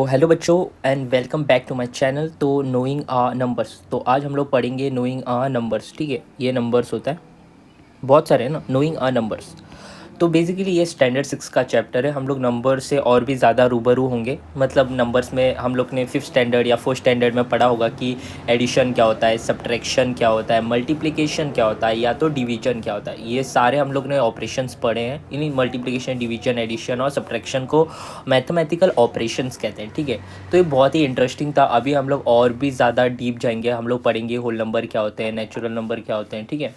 Hello बच्चों and welcome back to my channel. तो knowing our numbers, तो आज हम लोग पढ़ेंगे नोइंग आ नंबर्स। ठीक है, ये नंबर्स होता है, बहुत सारे हैं ना नोइंग आ नंबर्स। तो बेसिकली ये स्टैंडर्ड 6 का चैप्टर है। हम लोग नंबर से और भी ज़्यादा रूबरू होंगे। मतलब नंबर्स में हम लोग ने 5th स्टैंडर्ड या 4th स्टैंडर्ड में पढ़ा होगा कि एडिशन क्या होता है, सब्ट्रैक्शन क्या होता है, मल्टीप्लिकेशन क्या होता है, या तो डिवीजन क्या होता है। ये सारे हम लोग ने ऑपरेशंस पढ़े हैं। इन्हीं मल्टीप्लिकेशन, डिवीजन, एडिशन और सब्ट्रैक्शन को मैथमेटिकल ऑपरेशंस कहते हैं। ठीक है, तो ये बहुत ही इंटरेस्टिंग था। अभी हम लोग और भी ज़्यादा डीप जाएंगे। हम लोग पढ़ेंगे होल नंबर क्या होते हैं, नेचुरल नंबर क्या होते हैं। ठीक है,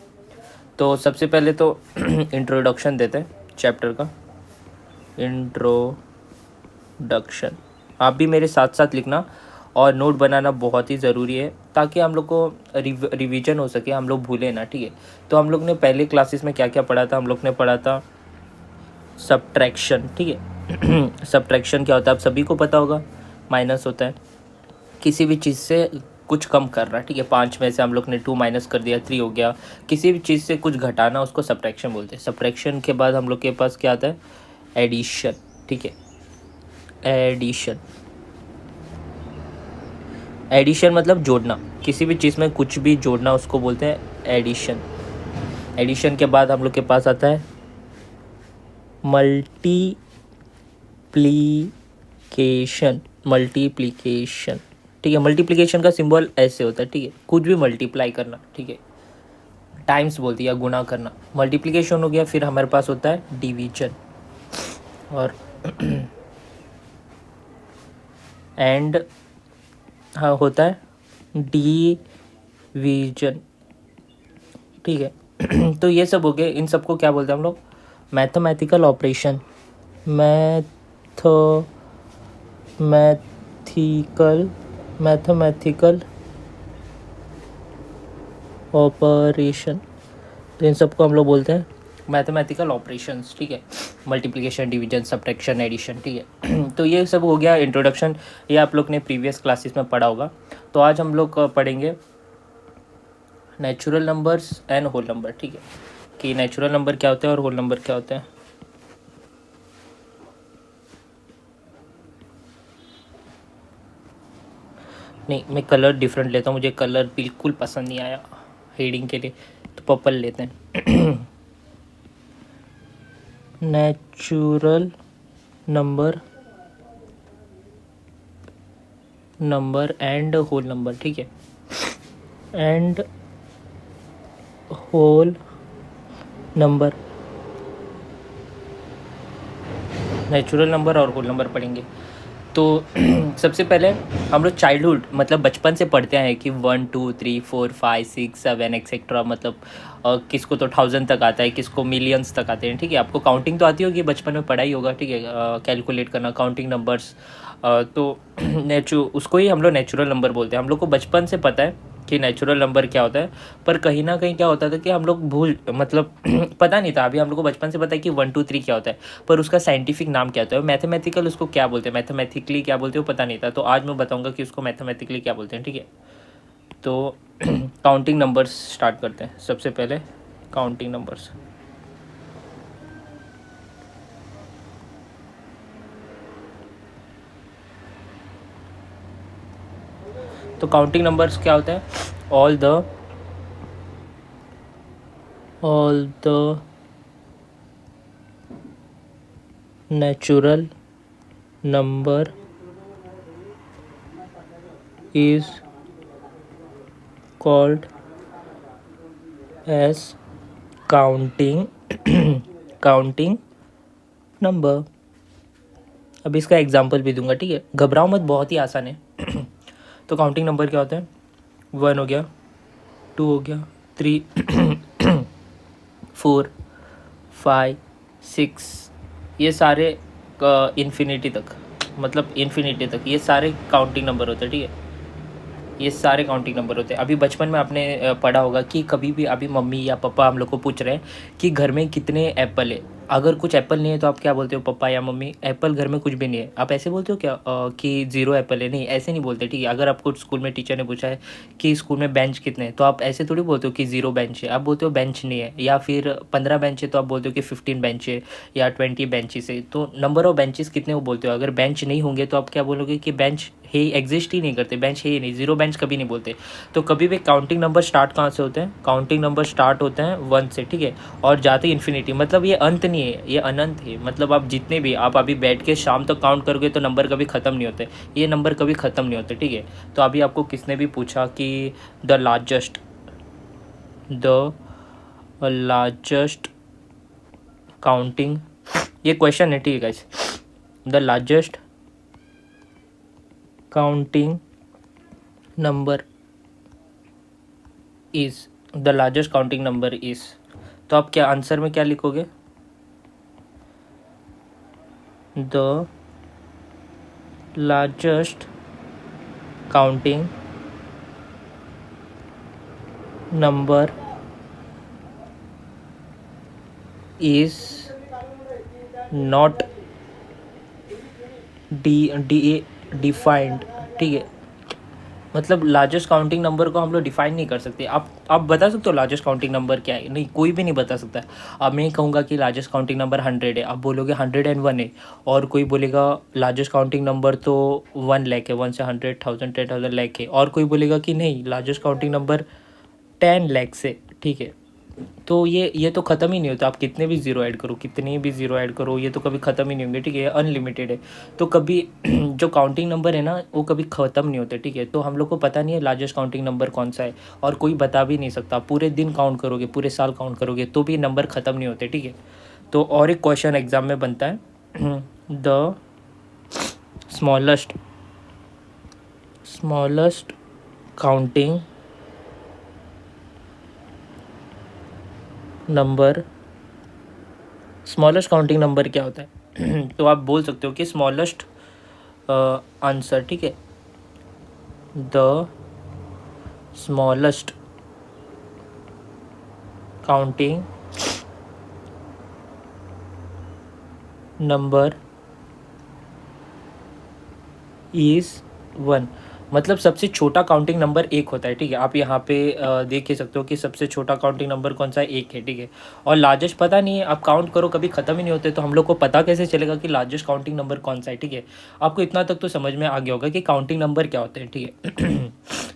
तो सबसे पहले तो इंट्रोडक्शन देते हैं चैप्टर का। इंट्रोडक्शन आप भी मेरे साथ साथ लिखना और नोट बनाना बहुत ही ज़रूरी है, ताकि हम लोग को रिवीजन हो सके, हम लोग भूलें ना। ठीक है, तो हम लोग ने पहले क्लासेस में क्या क्या पढ़ा था। हम लोग ने पढ़ा था सब्ट्रैक्शन। ठीक है सब्ट्रैक्शन क्या होता है आप सभी को पता होगा। माइनस होता है, किसी भी चीज़ से कुछ कम करना। ठीक है, 5 में से हम लोग ने 2 माइनस कर दिया, 3 हो गया। किसी भी चीज़ से कुछ घटाना, उसको सब्ट्रैक्शन बोलते हैं। सब्ट्रैक्शन के बाद हम लोग के पास क्या आता है, एडिशन। ठीक है, एडिशन, एडिशन मतलब जोड़ना। किसी भी चीज़ में कुछ भी जोड़ना, उसको बोलते हैं एडिशन। एडिशन के बाद हम लोग के पास आता है मल्टीप्लिकेशन। मल्टीप्लिकेशन, ठीक है, मल्टीप्लिकेशन का सिंबल ऐसे होता है। ठीक है, कुछ भी मल्टीप्लाई करना। ठीक है, टाइम्स बोलती है, गुना करना, मल्टीप्लिकेशन हो गया। फिर हमारे पास होता है डिवीजन और एंड हाँ होता है डिवीजन। ठीक है तो ये सब हो गए। इन सबको क्या बोलते हैं हम लोग, मैथमेटिकल ऑपरेशन। मैथमेटिकल ऑपरेशन, तो इन सबको हम लोग बोलते हैं मैथमेटिकल ऑपरेशंस। ठीक है, मल्टीप्लिकेशन, डिवीजन, सब्ट्रैक्शन, एडिशन। ठीक है तो ये सब हो गया इंट्रोडक्शन। ये आप लोग ने प्रीवियस क्लासेस में पढ़ा होगा। तो आज हम लोग पढ़ेंगे natural numbers and whole number. ठीक है, कि नेचुरल नंबर क्या होते हैं और होल नंबर क्या होते हैं। नहीं, मैं कलर डिफरेंट लेता हूँ, मुझे कलर बिल्कुल पसंद नहीं आया हेडिंग के लिए, तो पर्पल लेते हैं natural number, number and whole number. ठीक है, and whole number, natural number और होल नंबर पढ़ेंगे। तो सबसे पहले हम लोग चाइल्डहुड मतलब बचपन से पढ़ते हैं कि 1 2 3 4 5 6 7 एक्सेट्रा। मतलब किसको तो 1000 तक आता है, किसको मिलियंस तक आते हैं। ठीक है, आपको काउंटिंग तो आती होगी, बचपन में पढ़ा ही होगा। ठीक है, कैलकुलेट करना, काउंटिंग नंबर्स। तो उसको ही हम लोग नेचुरल नंबर बोलते हैं। हम लोग को बचपन से पता है कि नेचुरल नंबर क्या होता है, पर कहीं ना कहीं क्या होता था कि हम लोग भूल मतलब पता नहीं था। अभी हम लोग को बचपन से पता है कि 1 2 3 क्या होता है, पर उसका साइंटिफिक नाम क्या होता है, मैथमेटिकल उसको क्या बोलते हैं, मैथमेटिकली क्या बोलते हो पता नहीं था। तो आज मैं बताऊंगा कि उसको मैथमेटिकली क्या बोलते हैं। ठीक है, तो काउंटिंग नंबर्स स्टार्ट करते हैं। सबसे पहले काउंटिंग नंबर्स। तो काउंटिंग नंबर्स क्या होता है, all the natural number is called as counting counting number. अब इसका एग्जांपल भी दूंगा। ठीक है, घबराओ मत, बहुत ही आसान है तो काउंटिंग नंबर क्या होता है, 1 हो गया, 2 हो गया, 3 4 5 6, ये सारे इन्फिनिटी तक, मतलब इन्फिनिटी तक ये सारे काउंटिंग नंबर होते हैं। ठीक है, ये सारे काउंटिंग नंबर होते हैं। अभी बचपन में आपने पढ़ा होगा कि कभी भी अभी मम्मी या पापा हम लोग को पूछ रहे हैं कि घर में कितने एप्पल है, अगर कुछ एप्पल नहीं है तो आप क्या बोलते हो, पापा या मम्मी एप्पल घर में कुछ भी नहीं है, आप ऐसे बोलते हो क्या कि ज़ीरो एप्पल है? नहीं, ऐसे नहीं बोलते, ठीक है। अगर आपको स्कूल में टीचर ने पूछा है कि स्कूल में बेंच कितने हैं, तो आप ऐसे थोड़ी बोलते हो कि ज़ीरो बेंच है, आप बोलते हो बेंच नहीं है। या फिर 15 बेंच है तो आप बोलते हो कि 15 बेंच है या 20 बेंचेस है। तो नंबर ऑफ बेंचेस कितने वो बोलते हो। अगर बेंच नहीं होंगे तो आप क्या बोलोगे कि बेंच है, एग्जिस्ट ही नहीं करते, बेंच है ही नहीं, ज़ीरो बेंच कभी नहीं बोलते। तो कभी भी काउंटिंग नंबर स्टार्ट कहाँ से होते हैं? काउंटिंग नंबर स्टार्ट होते हैं 1 से, ठीक है, और जाते इन्फिनिटी। मतलब ये अंत नहीं है, ये अनंत है। मतलब आप जितने भी, आप अभी बैठ के शाम तक काउंट करोगे तो नंबर कभी ख़त्म नहीं होते, ये नंबर कभी ख़त्म नहीं होते, ठीक है। तो अभी आपको किसने भी पूछा कि द लार्जेस्ट काउंटिंग, ये क्वेश्चन है, ठीक है guys. The largest counting number is, the largest counting number is, तो आप क्या आंसर में क्या लिखोगे? The largest counting number is not defined, ठीक है। मतलब लार्जेस्ट काउंटिंग नंबर को हम लोग डिफाइन नहीं कर सकते। आप बता सकते हो लार्जेस्ट काउंटिंग नंबर क्या है? नहीं, कोई भी नहीं बता सकता। अब मैं कहूँगा कि लार्जेस्ट काउंटिंग नंबर 100 है, आप बोलोगे 101 है। और कोई बोलेगा लार्जेस्ट काउंटिंग नंबर तो 1 लाख है, 1 से 100,000 10,000 लाख है। और कोई बोलेगा कि नहीं, लार्जेस्ट काउंटिंग नंबर 10 लाख से, ठीक है। तो ये तो ख़त्म ही नहीं होता। आप कितने भी ज़ीरो ऐड करो, कितने भी ज़ीरो ऐड करो, ये तो कभी ख़त्म ही नहीं होंगे, ठीक है, अनलिमिटेड है। तो कभी जो काउंटिंग नंबर है ना, वो कभी ख़त्म नहीं होते, ठीक है। तो हम लोग को पता नहीं है लार्जेस्ट काउंटिंग नंबर कौन सा है, और कोई बता भी नहीं सकता। पूरे दिन काउंट करोगे, पूरे साल काउंट करोगे, तो भी नंबर ख़त्म नहीं होते, ठीक है। तो और एक क्वेश्चन एग्जाम में बनता है, the smallest smallest counting number, smallest counting number क्या होता है? तो आप बोल सकते हो कि स्मॉलेस्ट आंसर, ठीक है, the smallest counting number is 1। मतलब सबसे छोटा काउंटिंग नंबर 1 होता है, ठीक है। आप यहाँ पे देख ही सकते हो कि सबसे छोटा काउंटिंग नंबर कौन सा है, 1 है, ठीक है। और लार्जेस्ट पता नहीं है, आप काउंट करो कभी ख़त्म ही नहीं होते, तो हम लोग को पता कैसे चलेगा कि लार्जेस्ट काउंटिंग नंबर कौन सा है, ठीक है। आपको इतना तक तो समझ में आ गया होगा कि काउंटिंग नंबर क्या होते हैं, ठीक है।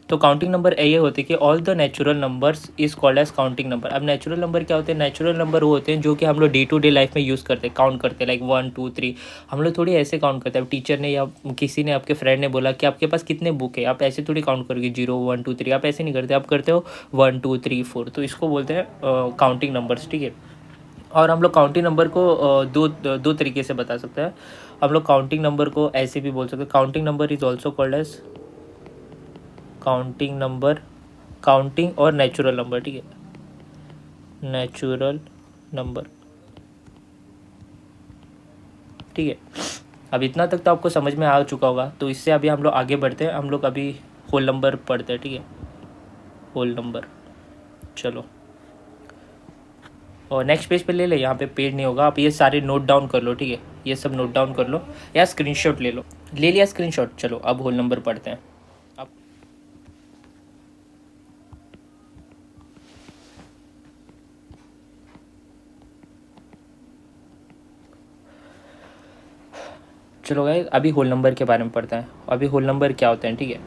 तो काउंटिंग नंबर ये होते हैं कि all the natural numbers is called as counting number. अब नेचुरल नंबर क्या होते हैं? नेचुरल नंबर वो होते हैं जो कि हम लोग डे टू डे लाइफ में यूज़ करते हैं, काउंट करते हैं, लाइक 1 2 3। हम लोग थोड़ी ऐसे काउंट करते हैं। टीचर ने या किसी ने, आपके फ्रेंड ने बोला कि आपके पास कितने बुक है, आप ऐसे थोड़ी काउंट करोगे 0 1 2 3, आप ऐसे नहीं करते, आप करते हो 1 2 3 4। तो इसको बोलते हैं काउंटिंग नंबर्स, ठीक है। और हम लोग काउंटिंग नंबर को दो तरीके से बता सकते हैं। हम लोग काउंटिंग नंबर को ऐसे भी बोल सकते हैं, counting number is also called as counting number, counting और नेचुरल नंबर, ठीक है, नेचुरल नंबर, ठीक है। अब इतना तक तो आपको समझ में आ चुका होगा। तो इससे अभी हम लोग आगे बढ़ते हैं। हम लोग अभी होल नंबर पढ़ते हैं, ठीक है, होल नंबर। चलो, और नेक्स्ट पेज पे ले ले, यहाँ पे पेज नहीं होगा, आप ये सारे नोट डाउन कर लो, ठीक है, ये सब नोट डाउन कर लो या स्क्रीनशॉट ले लो। ले लिया स्क्रीनशॉट? चलो अब होल नंबर पढ़ते हैं। अब चलो गाइस, अभी होल नंबर के बारे में पढ़ते हैं। अभी होल नंबर क्या होते हैं, ठीक है।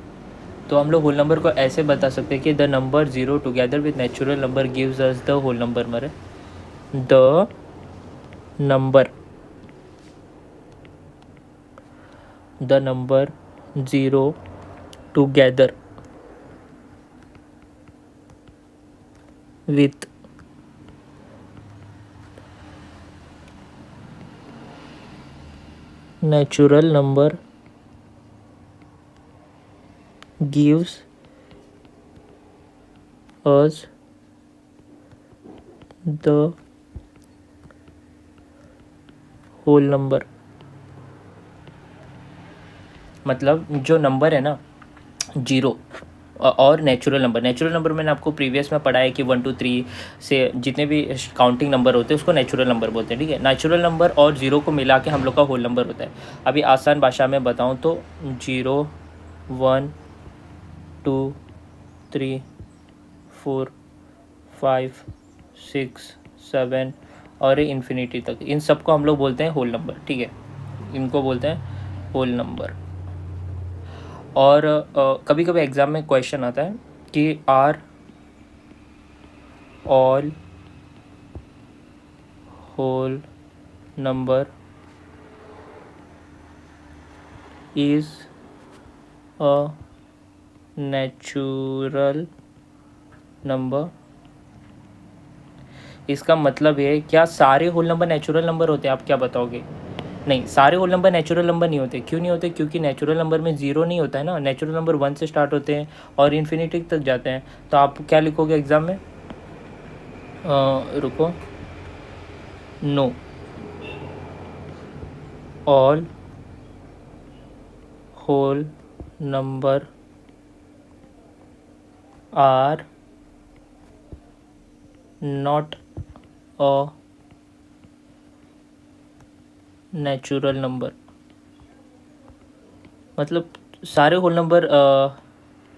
तो हम लोग होल नंबर को ऐसे बता सकते हैं कि the number 0 together with natural number gives us the whole number. More the number, the number 0 together with natural number gives us the whole number। मतलब जो नंबर है ना 0, और नेचुरल नंबर मैंने आपको प्रीवियस में पढ़ा है कि 1 2 3 से जितने भी काउंटिंग नंबर होते हैं उसको नेचुरल नंबर बोलते हैं, ठीक है। नेचुरल नंबर और ज़ीरो को मिला के हम लोग का होल नंबर होता है। अभी आसान भाषा में बताऊं तो 0 1 2 3 4 5 6 7 और इन्फिनिटी तक, इन सबको हम लोग बोलते हैं होल नंबर, ठीक है। इनको बोलते हैं होल नंबर। और कभी कभी एग्ज़ाम में क्वेश्चन आता है कि are all whole number is a natural number. इसका मतलब है क्या सारे होल नंबर नेचुरल नंबर होते हैं? आप क्या बताओगे? नहीं, सारे होल नंबर नेचुरल नंबर नहीं होते। क्यों नहीं होते? क्योंकि नेचुरल नंबर में ज़ीरो नहीं होता है ना। नेचुरल नंबर 1 से स्टार्ट होते हैं और इन्फिनिटी तक जाते हैं। तो आप क्या लिखोगे एग्ज़ाम में? रुको, no, all whole number are not a natural number. मतलब सारे होल नंबर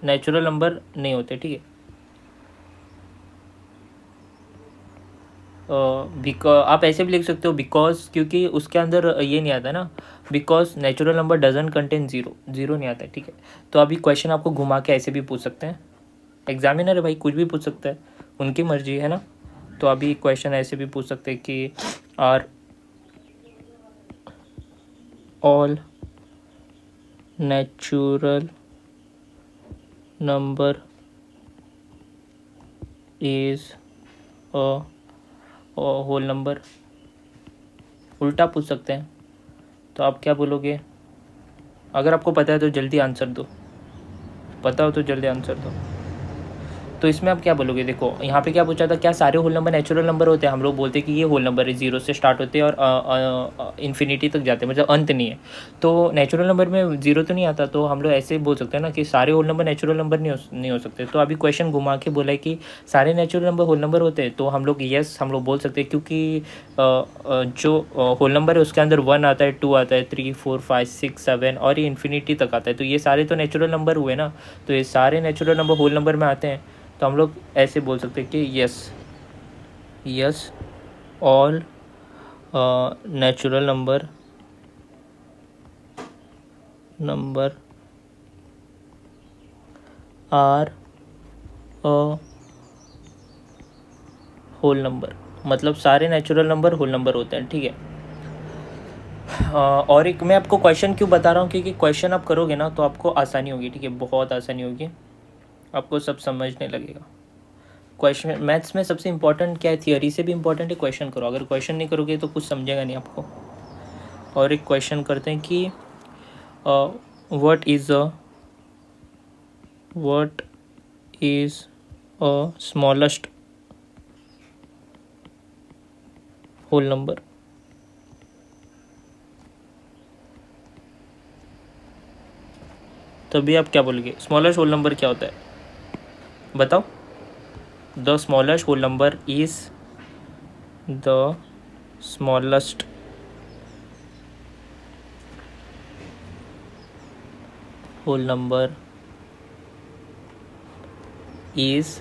नेचुरल नंबर नहीं होते, ठीक है। आप ऐसे भी लिख सकते हो बिकॉज, क्योंकि उसके अंदर ये नहीं आता ना, because natural number doesn't contain zero, zero नहीं आता है, ठीक है। तो अभी क्वेश्चन आपको घुमा के ऐसे भी पूछ सकते हैं। एग्जामिनर है भाई, कुछ भी पूछ सकता है, उनकी मर्जी है ना। तो अभी क्वेश्चन ऐसे भी पूछ सकते हैं कि are all natural number is a whole number. उल्टा पूछ सकते हैं। तो आप क्या बोलोगे? अगर आपको पता है तो जल्दी आंसर दो, पता हो तो जल्दी आंसर दो। तो इसमें आप क्या बोलोगे? देखो यहाँ पे क्या पूछा था, क्या सारे होल नंबर नेचुरल नंबर होते हैं? हम लोग बोलते हैं कि ये होल नंबर है, जीरो से स्टार्ट होते हैं और इन्फिनिटी तक जाते हैं, मतलब अंत नहीं है। तो नेचुरल नंबर में जीरो तो नहीं आता, तो हम लोग ऐसे बोल सकते हैं ना कि सारे होल नंबर नेचुरल नंबर नहीं हो सकते। तो अभी क्वेश्चन घुमा के बोला है कि सारे नेचुरल नंबर होल नंबर होते हैं, तो हम लोग यस हम लोग बोल सकते हैं, क्योंकि जो होल नंबर है उसके अंदर 1 आता है, 2 आता है, 3 4 5 6 7 और ये इन्फिनिटी तक आता है। तो ये सारे तो नेचुरल नंबर हुए ना, तो ये सारे नेचुरल नंबर होल नंबर में आते हैं। तो हम लोग ऐसे बोल सकते हैं कि yes, yes all natural number are a whole number. मतलब सारे नेचुरल नंबर होल नंबर होते हैं, ठीक है। और एक मैं आपको क्वेश्चन क्यों बता रहा हूँ, क्योंकि क्वेश्चन आप करोगे ना तो आपको आसानी होगी, ठीक है, बहुत आसानी होगी, आपको सब समझने लगेगा। क्वेश्चन मैथ्स में सबसे इंपॉर्टेंट क्या है? थियोरी से भी इंपॉर्टेंट है क्वेश्चन करो। अगर क्वेश्चन नहीं करोगे तो कुछ समझेगा नहीं आपको। और एक क्वेश्चन करते हैं कि what is a smallest whole number. तभी आप क्या बोलोगे? स्मॉलेस्ट होल नंबर क्या होता है बताओ? The smallest whole number is the smallest whole number is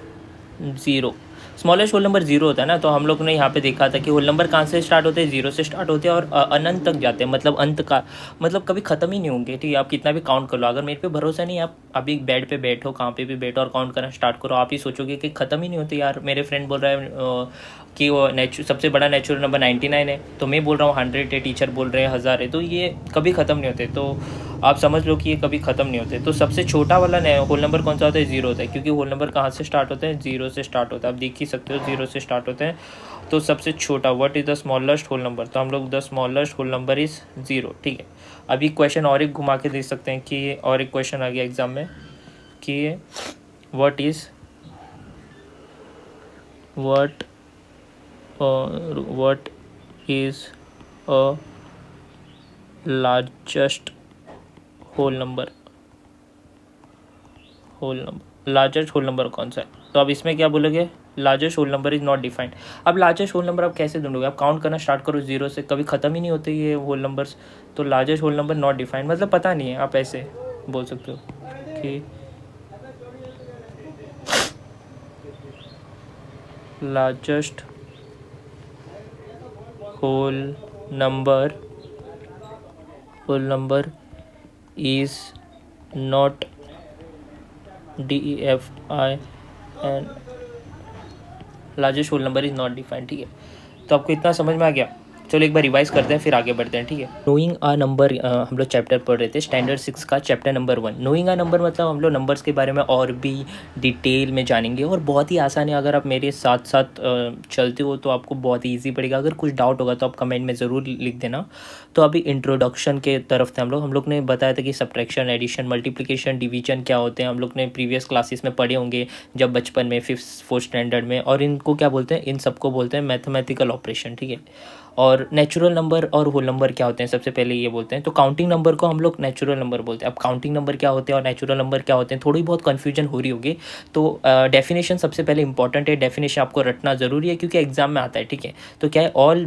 zero. Smallest whole number zero होता है ना, तो हम लोग ने यहाँ पे देखा था कि होल नंबर कहाँ से स्टार्ट होते हैं? जीरो से स्टार्ट होते हैं और अनंत तक जाते हैं, मतलब अंत का, मतलब कभी ख़त्म ही नहीं होंगे, ठीक है। आप कितना भी काउंट कर लो, अगर मेरे पे भरोसा नहीं, आप अभी बेड पे बैठो, कहाँ पे भी बैठो और काउंट करना स्टार्ट करो, आप ही सोचोगे कि ख़त्म ही नहीं होते यार। मेरे फ्रेंड बोल रहा है कि वो सबसे बड़ा नेचुरल नंबर 99 है, तो मैं बोल रहा हूँ 100 है, टीचर बोल रहे हैं 1000 है, तो ये कभी ख़त्म नहीं होते। तो आप समझ लो कि ये कभी ख़त्म नहीं होते। तो सबसे छोटा वाला होल नंबर कौन सा होता है? जीरो होता है, क्योंकि होल नंबर कहाँ से स्टार्ट होते हैं? जीरो से स्टार्ट होता है। आप देख ही सकते हो जीरो से स्टार्ट होते हैं। तो सबसे छोटा, what is the smallest whole number? तो हम लोग the smallest whole number is zero, ठीक है। अभी क्वेश्चन और एक घुमा के देख सकते हैं कि और एक क्वेश्चन आ गया एग्जाम में कि what what what is a largest whole number. Largest whole number कौन सा है, तो अब इसमें क्या बोलोगे, largest whole number is not defined. अब लार्जेस्ट होल नंबर आप कैसे ढूंढोगे, आप काउंट करना स्टार्ट करो जीरो से, कभी ख़त्म ही नहीं होते ये होल नंबर्स। तो largest whole number not defined मतलब पता नहीं है, आप ऐसे बोल सकते हो कि largest whole number is not DEFIN, largest whole number is not defined. ठीक है, तो आपको इतना समझ में आ गया। चलो एक बार रिवाइज करते हैं फिर आगे बढ़ते हैं। ठीक है, नोइंग आ नंबर हम लोग चैप्टर पढ़ रहे थे, स्टैंडर्ड 6 का चैप्टर नंबर 1 नोइंग आ नंबर। मतलब हम लोग नंबर्स के बारे में और भी डिटेल में जानेंगे और बहुत ही आसान है। अगर आप मेरे साथ साथ चलते हो तो आपको बहुत ही ईजी पड़ेगा। अगर कुछ डाउट होगा तो आप कमेंट में ज़रूर लिख देना। तो अभी इंट्रोडक्शन के तरफ थे हम लोग ने बताया था कि सब्ट्रैक्शन, एडिशन, मल्टीप्लिकेशन, डिवीजन क्या होते हैं। हम लोग ने प्रीवियस क्लासेस में पढ़े होंगे जब बचपन में 5th 4th स्टैंडर्ड में। और इनको क्या बोलते हैं, इन सबको बोलते हैं मैथमेटिकल ऑपरेशन। ठीक है, और नेचुरल नंबर और होल नंबर क्या होते हैं, सबसे पहले ये बोलते हैं। तो काउंटिंग नंबर को हम लोग नेचुरल नंबर बोलते हैं। अब काउंटिंग नंबर क्या होते हैं और नेचुरल नंबर क्या होते हैं, थोड़ी बहुत कन्फ्यूजन हो रही होगी। तो डेफिनेशन सबसे पहले इंपॉर्टेंट है, डेफिनेशन आपको रटना ज़रूरी है क्योंकि एग्जाम में आता है। ठीक है, तो क्या है, all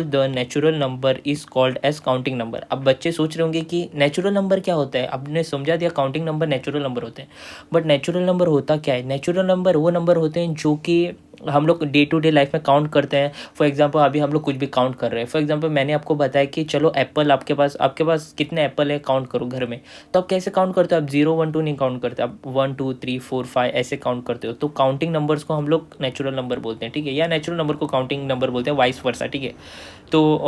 the natural number is called as counting number. अब बच्चे सोच रहे होंगे कि नेचुरल नंबर क्या होता है, आपने समझा दिया काउंटिंग नंबर नेचुरल नंबर होते हैं। बट नेचुरल नंबर होता क्या है, नेचुरल नंबर वो नंबर होते हैं जो कि हम लोग डे टू डे लाइफ में काउंट करते हैं। फॉर एग्जांपल अभी हम लोग कुछ भी काउंट कर रहे हैं। फॉर एग्जांपल मैंने आपको बताया कि चलो एप्पल, आपके पास कितने एप्पल है काउंट करो घर में। तो आप कैसे काउंट करते हो, आप 0 1 2 नहीं काउंट करते, आप 1 2 3 4 5 ऐसे काउंट करते हो। तो काउंटिंग नंबर्स को हम लोग नेचुरल नंबर बोलते हैं। ठीक है, या नेचुरल नंबर को काउंटिंग नंबर बोलते हैं, वाइस वर्सा। ठीक है, तो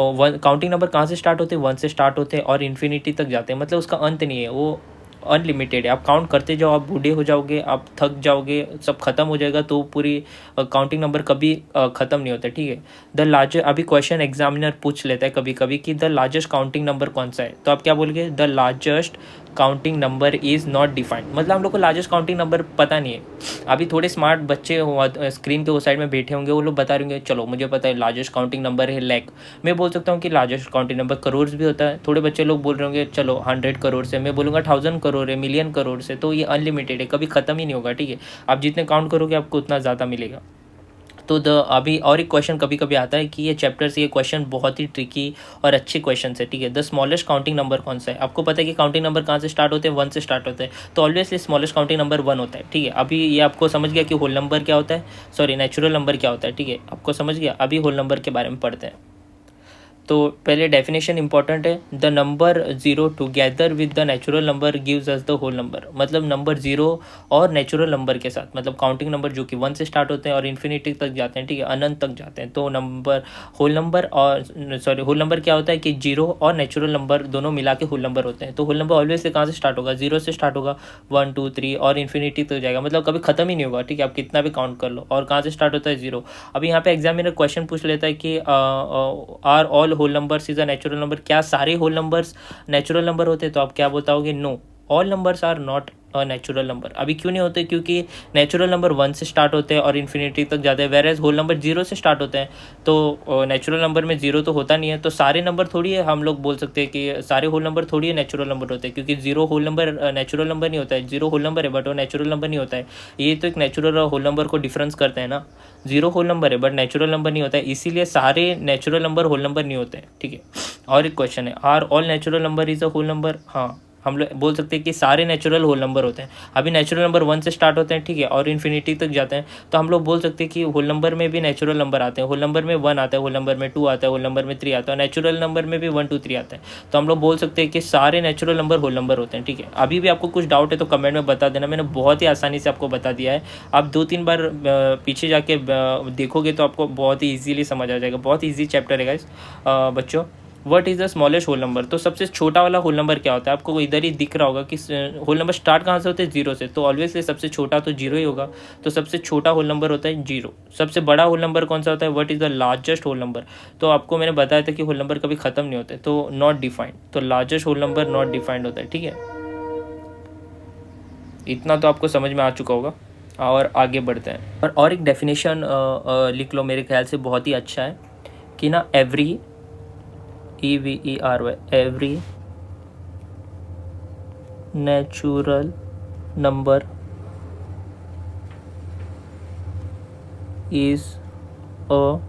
काउंटिंग नंबर कहाँ से स्टार्ट होते हैं, 1 से स्टार्ट होते हैं और इन्फिनिटी तक जाते हैं। मतलब उसका अंत नहीं है, वो अनलिमिटेड है। आप काउंट करते जाओ, आप बूढ़े हो जाओगे, आप थक जाओगे, सब खत्म हो जाएगा, तो पूरी काउंटिंग नंबर कभी ख़त्म नहीं होता। ठीक है, द लार्जेस्ट, अभी क्वेश्चन एग्जामिनर पूछ लेता है कभी कभी कि द लार्जेस्ट काउंटिंग नंबर कौन सा है, तो आप क्या बोलोगे, the largest counting number is not defined. मतलब हम लोग को लार्जेस्ट काउंटिंग नंबर पता नहीं है। अभी थोड़े स्मार्ट बच्चे स्क्रीन के उस साइड में बैठे होंगे, वो लोग बता रहे होंगे चलो मुझे पता है लार्जेस्ट काउंटिंग नंबर है लैख। मैं बोल सकता हूँ कि लार्जेस्ट काउंटिंग नंबर करोड़ भी होता है। थोड़े बच्चे लोग बोल रहे होंगे चलो 100 करोड़ से, मैं बोलूँगा 1000 करोड़ है, मिलियन करोड़ से। तो ये अनलिमिटेड है, कभी ख़त्म ही नहीं होगा। ठीक है, आप जितने काउंट करोगे आपको उतना ज़्यादा मिलेगा। तो अभी और एक क्वेश्चन कभी कभी आता है कि ये चैप्टर से ये क्वेश्चन बहुत ही ट्रिकी और अच्छे क्वेश्चन है। ठीक है, द स्मॉलेस्ट काउंटिंग नंबर कौन सा है, आपको पता है कि काउंटिंग नंबर कहाँ से स्टार्ट होते हैं, 1 से स्टार्ट होते हैं। तो ऑलवेजली स्मॉलेस्ट काउंटिंग नंबर 1 होता है। ठीक है, अभी ये आपको समझ गया कि होल नंबर क्या होता है, सॉरी नेचुरल नंबर क्या होता है। ठीक है, आपको समझ गया। अभी होल नंबर के बारे में पढ़ते हैं। तो पहले डेफिनेशन इंपॉर्टेंट है, the number 0 together with the natural number gives us the whole number. मतलब नंबर 0 और नेचुरल नंबर के साथ, मतलब काउंटिंग नंबर जो कि 1 से स्टार्ट होते हैं और इन्फिनिटी तक जाते हैं। ठीक है, अनंत तक जाते हैं। तो नंबर होल नंबर और होल नंबर क्या होता है कि 0 और नेचुरल नंबर दोनों मिला के होल नंबर होते हैं। तो होल नंबर ऑलवेज से कहाँ से स्टार्ट होगा, 0 से स्टार्ट होगा, 1 2 3 और इन्फिनिटी तक जाएगा। मतलब कभी खत्म ही नहीं होगा। ठीक है, आप कितना भी काउंट कर लो। और कहाँ से स्टार्ट होता है, 0। अभी यहाँ पे एग्जामिनर क्वेश्चन पूछ लेता है कि are all whole numbers is a natural number, क्या सारे होल नंबर्स नेचुरल नंबर होते हैं, तो आप क्या बताओगे, no, all numbers are not a natural number. अभी क्यों नहीं होते, क्योंकि नेचुरल नंबर 1 से स्टार्ट होते हैं और इन्फिनिटी तक जाते हैं, वेरेज होल नंबर 0 से स्टार्ट होते हैं। तो नेचुरल नंबर में 0 तो होता नहीं है। तो सारे नंबर थोड़ी है, हम लोग बोल सकते हैं कि सारे होल नंबर थोड़ी है नेचुरल नंबर होते हैं, क्योंकि 0 होल नंबर नेचुरल नंबर नहीं होता है। 0 होल नंबर है बट वो नेचुरल नंबर नहीं होता है। ये तो एक नेचुरल और होल नंबर को डिफरेंस करते हैं ना। 0 होल नंबर है बट नेचुरल नंबर नहीं होता है, इसीलिए सारे नेचुरल नंबर होल नंबर नहीं होते हैं। ठीक है, और एक क्वेश्चन है, are all natural number is a whole number. हाँ, हम लोग बोल सकते हैं कि सारे नेचुरल होल नंबर होते हैं। अभी नेचुरल नंबर 1 से स्टार्ट होते हैं, ठीक है, और इन्फिनिटी तक जाते हैं। तो हम लोग बोल सकते हैं कि होल नंबर में भी नेचुरल नंबर आते हैं। होल नंबर में 1 आता है, होल नंबर में 2 आता है, होल नंबर में 3 आता है, नेचुरल नंबर में भी 1 2 3 आता है। तो हम लोग बोल सकते हैं कि सारे नेचुरल नंबर होल नंबर होते हैं। ठीक है, अभी भी आपको कुछ डाउट है तो कमेंट में बता देना, मैंने बहुत ही आसानी से आपको बता दिया है। आप 2-3 बार पीछे जाके देखोगे तो आपको बहुत ही ईजिली समझ आ जाएगा। बहुत ईजी चैप्टर है गाइस बच्चों। What is the smallest whole number, तो सबसे छोटा वाला होल नंबर क्या होता है, आपको इधर ही दिख रहा होगा कि होल नंबर स्टार्ट कहाँ से होते हैं, 0 से। तो ऑलवेज सबसे छोटा तो 0 ही होगा। तो सबसे छोटा होल नंबर होता है 0। सबसे बड़ा होल नंबर कौन सा होता है, what is the largest whole number. तो आपको मैंने बताया था कि होल नंबर कभी ख़त्म नहीं होते, तो नॉट डिफाइंड। तो largest whole number not defined होता है। ठीक है, इतना तो आपको समझ में आ चुका होगा। और आगे बढ़ते हैं, और एक डेफिनेशन लिख लो, मेरे ख्याल से बहुत ही अच्छा है कि ना, every EVERY, every natural number is a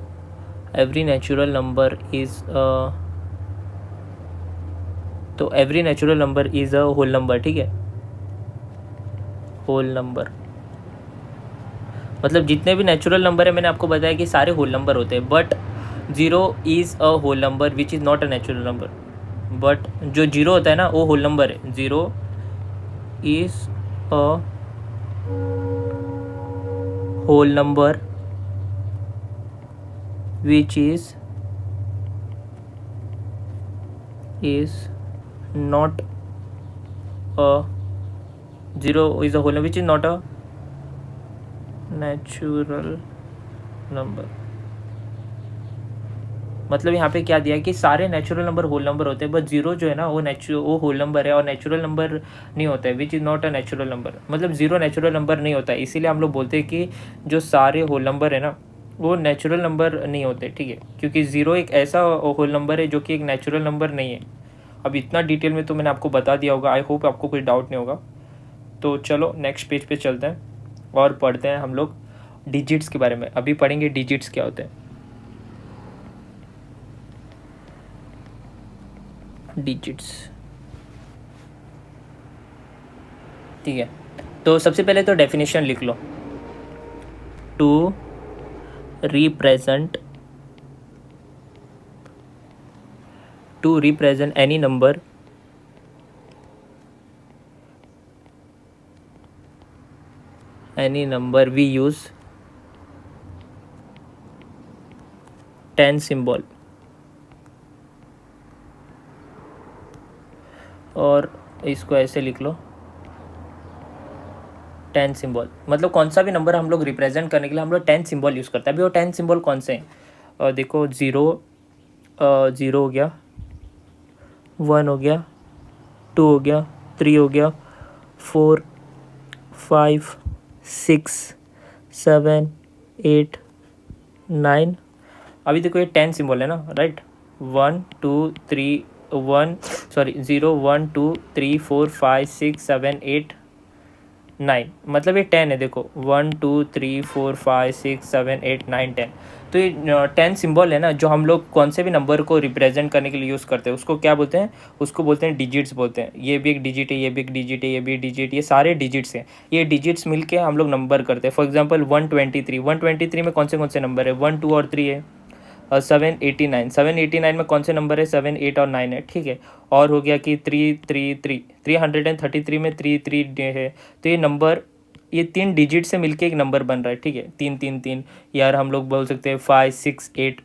every natural number is a तो every natural number is a whole number, ठीक है, होल नंबर मतलब जितने भी नेचुरल नंबर है मैंने आपको बताया कि सारे होल नंबर होते हैं, but zero is a whole number which is not a natural number. But जो जीरो होता है ना वो होल नंबर है, zero is a whole number which is not a zero is a whole number which is not a natural number. मतलब यहाँ पे क्या दिया है कि सारे नेचुरल नंबर होल नंबर होते हैं, बट जीरो जो है ना वो होल नंबर है और नेचुरल नंबर नहीं होता है, विच is not a natural number. मतलब जीरो नेचुरल नंबर नहीं होता है, इसीलिए हम लोग बोलते हैं कि जो सारे होल नंबर है ना वो नेचुरल नंबर नहीं होते, ठीक है, क्योंकि ज़ीरो एक ऐसा होल नंबर है जो कि एक नेचुरल नंबर नहीं है। अब इतना डिटेल में तो मैंने आपको बता दिया होगा, आई होप आपको कोई डाउट नहीं होगा। तो चलो नेक्स्ट पेज पे चलते हैं और पढ़ते हैं हम लोग डिजिट्स के बारे में। अभी पढ़ेंगे डिजिट्स क्या होते हैं। डिजिट्स, ठीक है, तो सबसे पहले तो डेफिनेशन लिख लो। To represent any number we use 10 symbol. और इसको ऐसे लिख लो 10 सिंबल, मतलब कौन सा भी नंबर हम लोग रिप्रेजेंट करने के लिए हम लोग 10 सिंबल यूज़ करते हैं। अभी वो 10 सिंबल कौन से हैं, देखो ज़ीरो हो गया, 1 हो गया, 2 हो गया, 3 हो गया, 4 5 6 7 8 9। अभी देखो ये 10 सिंबल है ना, राइट, 1 2 3 1 सॉरी 0 1 2 3 4 5 6 7 8 9, मतलब ये 10 है। देखो 1 2 3 4 5 6 7 8 9 10। तो ये 10 सिंबल है ना, जो हम लोग कौन से भी नंबर को रिप्रेजेंट करने के लिए यूज़ करते हैं उसको क्या बोलते हैं, उसको बोलते हैं डिजिट्स बोलते हैं। ये भी एक डिजिट है, ये भी एक डिजिट है, ये भी डिजिट, ये सारे डिजिट्स हैं। ये डिजिट्स मिलके हम लोग नंबर करते हैं। फॉर एग्जांपल 123 में कौन से नंबर है, 1 2 और 3 है। 789 में कौन से नंबर है, 7 8 और 9 है, ठीक है। और हो गया कि 333 में 3 है। तो ये नंबर, ये 3 डिजिट से मिलके एक नंबर बन रहा है, ठीक है, 3 यार हम लोग बोल सकते हैं 5 6 8।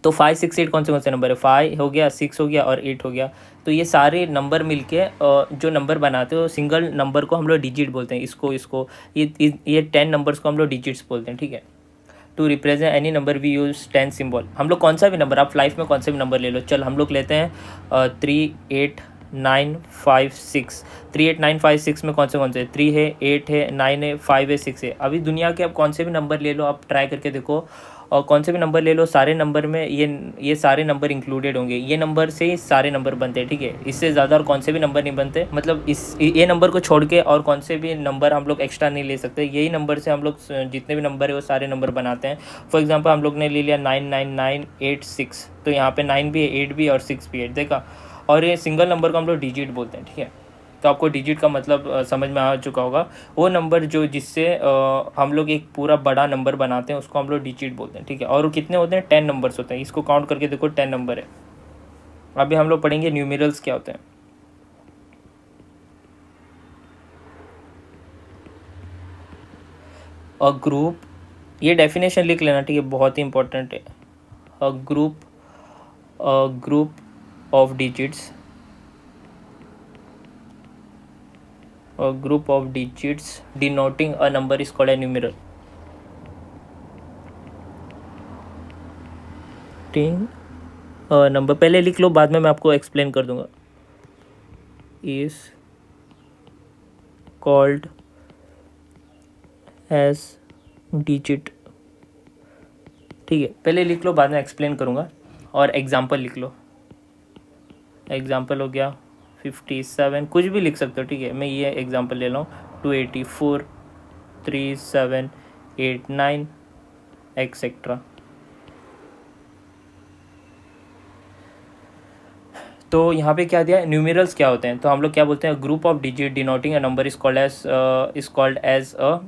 तो 5 6 8 कौन से नंबर है, 5 हो गया, 6 हो गया और 8 हो गया। तो ये सारे नंबर मिलके जो नंबर बनाते हो सिंगल नंबर को हम लोग डिजिट बोलते हैं। इसको ये 10 नंबर्स को हम लोग डिजिट्स बोलते हैं, ठीक है। To represent any number we use 10 symbol. हम लोग कौन सा भी नंबर, आप लाइफ में कौन से भी नंबर ले लो, चल हम लोग लेते हैं 3 8 9 5 6। 3 8 9 5 6 में कौन से 3 है, 8 है, 9 है, 5 है, 6 है। अभी दुनिया के आप कौन से भी नंबर ले लो, आप ट्राई करके देखो, और कौन से भी नंबर ले लो, सारे नंबर में ये सारे नंबर इंक्लूडेड होंगे। ये नंबर से ही सारे नंबर बनते हैं, ठीक है, इससे ज़्यादा और कौन से भी नंबर नहीं बनते। मतलब ये नंबर को छोड़ के और कौन से भी नंबर हम लोग एक्स्ट्रा नहीं ले सकते। यही नंबर से हम लोग जितने भी नंबर है वो सारे नंबर बनाते हैं। फॉर एग्जांपल हम लोग ने ले लिया 9 9 9 8 6, तो यहाँ पे 9 भी है, 8 भी और 6 भी है, देखा। और ये सिंगल नंबर को हम लोग डिजिट बोलते हैं, ठीक है। तो आपको डिजिट का मतलब समझ में आ चुका होगा। वो नंबर जो जिससे हम लोग एक पूरा बड़ा नंबर बनाते हैं उसको हम लोग डिजिट बोलते हैं, ठीक है। और वो कितने होते हैं, 10 नंबर्स होते हैं। इसको काउंट करके देखो 10 नंबर है। अभी हम लोग पढ़ेंगे न्यूमेरल्स क्या होते हैं। अ ग्रुप, ये डेफिनेशन लिख लेना, ठीक है, बहुत ही इंपॉर्टेंट है। A group of digits, a group of digits denoting a number is called a numeral. Number पहले लिख लो, बाद में मैं आपको एक्सप्लेन कर दूंगा। इज कॉल्ड एज डिजिट, ठीक है, पहले लिख लो, बाद में एक्सप्लेन करूंगा। और एग्जाम्पल लिख लो, एग्जाम्पल हो गया 57, कुछ भी लिख सकते हो, ठीक है। मैं ये एग्जाम्पल ले रहा हूँ 284, 3, 7, 8, 9 एक्सेट्रा। तो यहाँ पे क्या दिया है, न्यूमेरल्स क्या होते हैं, तो हम लोग क्या बोलते हैं, group of digit denoting a number is called as a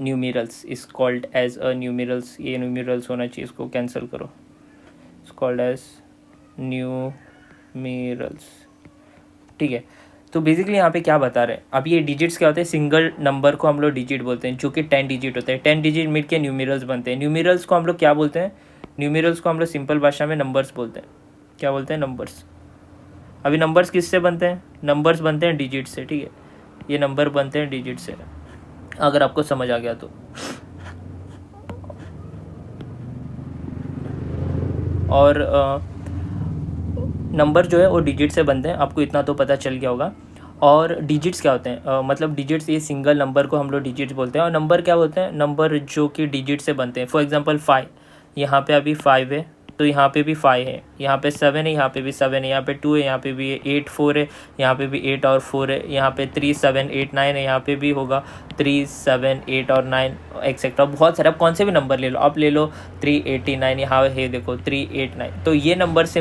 numerals, is called as a numerals. ये न्यूमेरल्स होना चाहिए, इसको कैंसिल करो, इज कॉल्ड एज न्यूमेरल्स। ठीक है, तो बेसिकली यहाँ पे क्या बता रहे हैं, अब ये डिजिट्स क्या होते हैं, सिंगल नंबर को हम लोग डिजिट बोलते हैं, जो कि 10 डिजिट होते हैं। 10 डिजिट मिल के न्यूमेरल्स बनते हैं। न्यूमेरल्स को हम लोग क्या बोलते हैं, न्यूमेरल्स को हम लोग सिंपल भाषा में नंबर्स बोलते हैं। क्या बोलते हैं, नंबर्स। अभी नंबर्स किससे बनते हैं, नंबर्स बनते हैं डिजिट से। ठीक है, ये नंबर बनते हैं डिजिट से, अगर आपको समझ आ गया तो। और नंबर जो है वो डिजिट से बनते हैं, आपको इतना तो पता चल गया होगा। और डिजिट्स क्या होते हैं, मतलब डिजिट्स, ये सिंगल नंबर को हम लोग डिजिट्स बोलते हैं। और नंबर क्या होते हैं, नंबर जो कि डिजिट से बनते हैं। फॉर एग्जांपल 5, यहाँ पे अभी 5 है, तो यहाँ पे भी 5 है, यहाँ पे 7 है, यहाँ पे भी 7 है, यहाँ पे 2 है, यहाँ पे भी 8, 4 है, यहाँ पे भी 8 और 4 है, यहाँ पे 3, 7, 8, 9 है, यहाँ पे भी होगा 3, 7, 8 और 9 एक्सेट्रा। बहुत सारे, आप कौन से भी नंबर ले लो, आप ले लो 389, यहाँ है देखो 389। तो ये नंबर से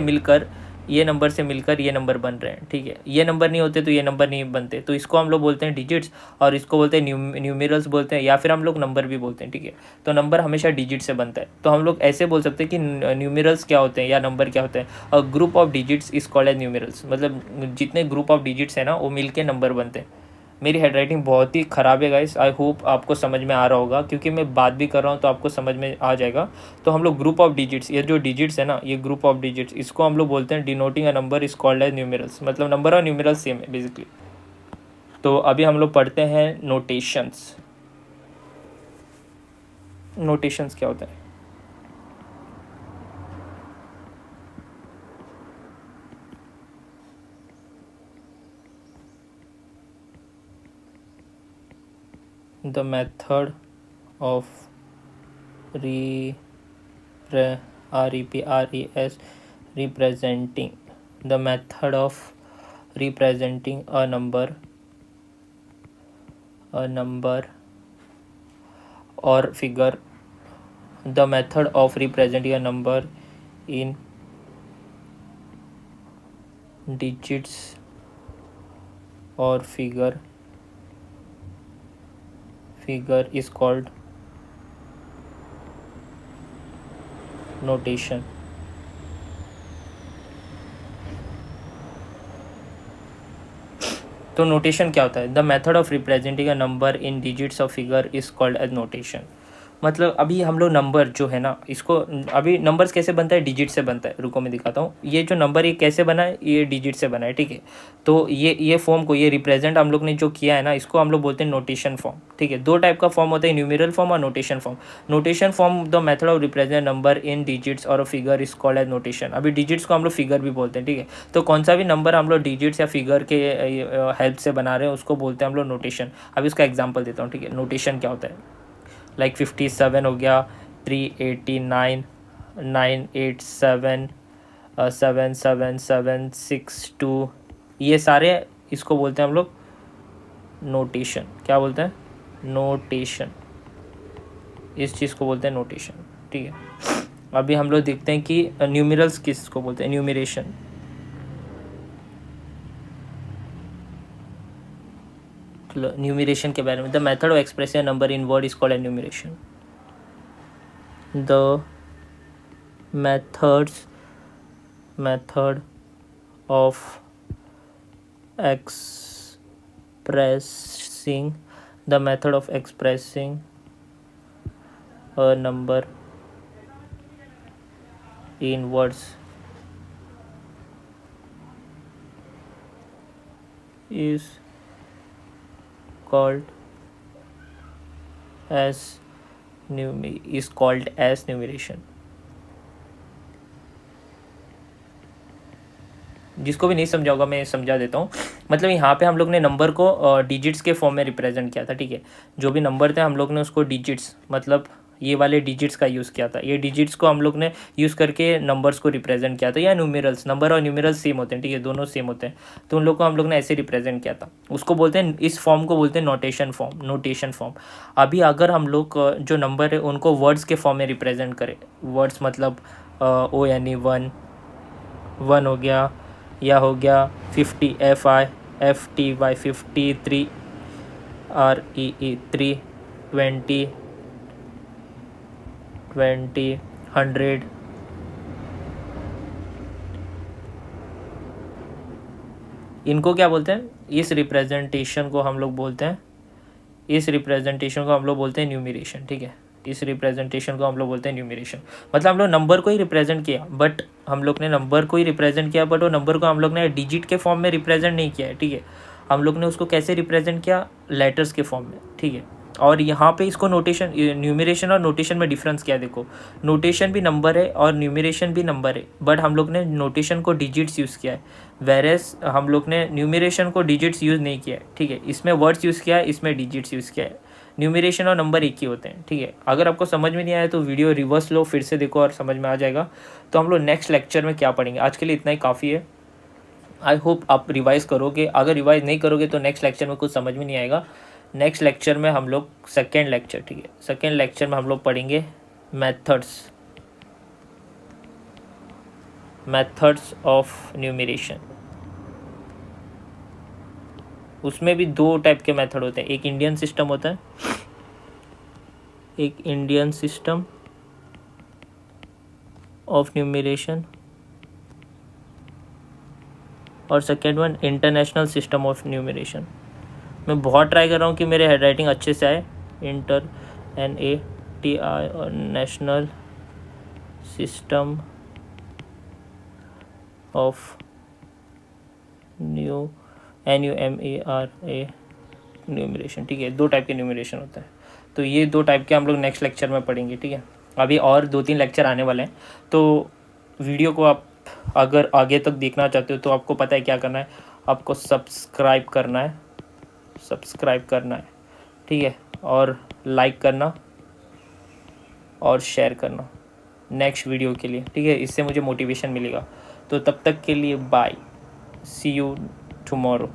मिलकर ये नंबर बन रहे हैं। ठीक है, ये नंबर नहीं होते तो ये नंबर नहीं बनते, तो इसको हम लोग बोलते हैं डिजिट्स, और इसको बोलते हैं न्यूमेरल्स बोलते हैं, या फिर हम लोग नंबर भी बोलते हैं। ठीक है, तो नंबर हमेशा डिजिट से बनता है, तो हम लोग ऐसे बोल सकते हैं कि न्यूमेरल्स क्या होते हैं या नंबर क्या होते हैं, और group of digits is called as numerals. मतलब जितने ग्रुप ऑफ डिजिट्स है ना, वो मिल के नंबर बनते हैं। मेरी हैंड राइटिंग बहुत ही ख़राब है गाइस, आई होप आपको समझ में आ रहा होगा, क्योंकि मैं बात भी कर रहा हूँ तो आपको समझ में आ जाएगा। तो हम लोग ग्रुप ऑफ डिजिट्स, ये जो डिजिट्स है ना, ये ग्रुप ऑफ डिजिट्स, इसको हम लोग बोलते हैं denoting a number is called as numerals. मतलब नंबर और न्यूमेरल्स सेम है बेसिकली। तो अभी हम लोग पढ़ते हैं नोटेशंस। नोटेशंस क्या होता है, the method of representing, the method of representing a number or figure, the method of representing a number in digits or figure is called notation. तो नोटेशन क्या होता है, the method of representing a number in digits of figure is called as notation. मतलब अभी हम लोग number जो है ना, इसको अभी नंबर्स कैसे बनता है, डिजिट से बनता है। रुको मैं दिखाता हूँ, ये जो नंबर ये कैसे बना है, ये डिजिट से बना है। ठीक है, तो ये फॉर्म को, ये रिप्रेजेंट हम लोग ने जो किया है ना, इसको हम लोग बोलते हैं नोटेशन फॉर्म। ठीक है, दो टाइप का फॉर्म होता है, न्यूमेरल फॉर्म और notation form. Notation form, the method of represent number in digits और figure is called as notation. अभी डिजिट्स को हम लोग फिगर भी बोलते हैं। ठीक है, तो कौन सा भी नंबर हम लोग डिजिट्स या फिगर के हेल्प से बना रहे हैं, उसको बोलते हैं हम लोग नोटेशन। अभी उसका एग्जाम्पल देता हूँ। ठीक है, नोटेशन क्या होता है, लाइक 57 हो गया, 389, 987, 777, 6 2, ये सारे इसको बोलते हैं हम लोग नोटेशन। क्या बोलते हैं, नोटेशन। इस चीज़ को बोलते हैं नोटेशन। ठीक है, अभी हम लोग देखते हैं कि न्यूमेरल्स किसको बोलते हैं, न्यूमरेशन। न्यूमरेशन के बारे में, the method of expressing number in word is called enumeration. The method of expressing a number in words is called as numeration। जिसको भी नहीं समझा होगा मैं समझा देता हूँ। मतलब यहाँ पे हम लोग ने नंबर को डिजिट्स के फॉर्म में रिप्रेजेंट किया था। ठीक है, जो भी नंबर थे हम लोग ने उसको डिजिट्स, मतलब ये वाले डिजिट्स का यूज़ किया था। ये डिजिट्स को हम लोग ने यूज़ करके नंबर्स को रिप्रेजेंट किया था, या न्यूमेरल्स, नंबर और न्यूमेरल्स सेम होते हैं, ठीक है, दोनों सेम होते हैं, तो उन लोग को हम लोग ने ऐसे रिप्रेजेंट किया था। उसको बोलते हैं, इस फॉर्म को बोलते हैं नोटेशन फॉर्म। अभी अगर हम लोग जो नंबर है उनको वर्ड्स के फॉर्म में रिप्रेजेंट करें, वर्ड्स मतलब ओ यानी 1 हो गया, या हो गया 50 FIFTY 50 3 REE 3 20 100 इनको क्या बोलते हैं, इस रिप्रेजेंटेशन को हम लोग बोलते हैं न्यूमरेशन, ठीक है। इस रिप्रेजेंटेशन को हम लोग बोलते हैं न्यूमरेशन। मतलब हम लोग नंबर को ही रिप्रेजेंट किया, बट वो नंबर को हम लोग ने डिजिट के फॉर्म में रिप्रेजेंट नहीं किया है, ठीक है। हम लोग ने उसको कैसे रिप्रेजेंट किया, लेटर्स के फॉर्म में, ठीक है। और यहाँ पे इसको नोटेशन, न्यूमरेशन और नोटेशन में डिफरेंस क्या है, देखो, नोटेशन भी नंबर है और न्यूमरेशन भी नंबर है, बट हम लोग ने नोटेशन को डिजिट्स यूज़ किया है, वेरेस हम लोग ने न्यूमरेशन को डिजिट्स यूज़ नहीं किया है, ठीक है। इसमें वर्ड्स यूज़ किया है, इसमें डिजिट्स यूज़ किया है। न्यूमरेशन और नंबर एक ही होते हैं, ठीक है। अगर आपको समझ में नहीं आया तो वीडियो रिवर्स लो, फिर से देखो और समझ में आ जाएगा। तो हम लोग नेक्स्ट लेक्चर में क्या पढ़ेंगे, आज के लिए इतना ही काफ़ी है। आई होप आप रिवाइज़ करोगे, अगर रिवाइज़ नहीं करोगे तो नेक्स्ट लेक्चर में कुछ समझ में नहीं आएगा। नेक्स्ट लेक्चर में हम लोग सेकेंड लेक्चर, ठीक है, सेकेंड लेक्चर में हम लोग पढ़ेंगे मेथड्स ऑफ न्यूमरेशन। उसमें भी 2 टाइप के मेथड होते हैं, एक इंडियन सिस्टम होता है, एक इंडियन सिस्टम ऑफ न्यूमरेशन, और second one international system of numeration. मैं बहुत ट्राई कर रहा हूँ कि मेरे हैंड राइटिंग अच्छे से आए। NATI और national system of NUMERA numeration, ठीक है। 2 टाइप के न्यूमरेशन होता है, तो ये 2 टाइप के हम लोग नेक्स्ट लेक्चर में पढ़ेंगे, ठीक है। अभी और 2-3 लेक्चर आने वाले हैं, तो वीडियो को आप अगर आगे तक देखना चाहते हो तो आपको पता है क्या करना है, आपको सब्सक्राइब करना है, ठीक है, और लाइक करना और शेयर करना नेक्स्ट वीडियो के लिए, ठीक है। इससे मुझे मोटिवेशन मिलेगा। तो तब तक के लिए बाय, सी यू टुमारो।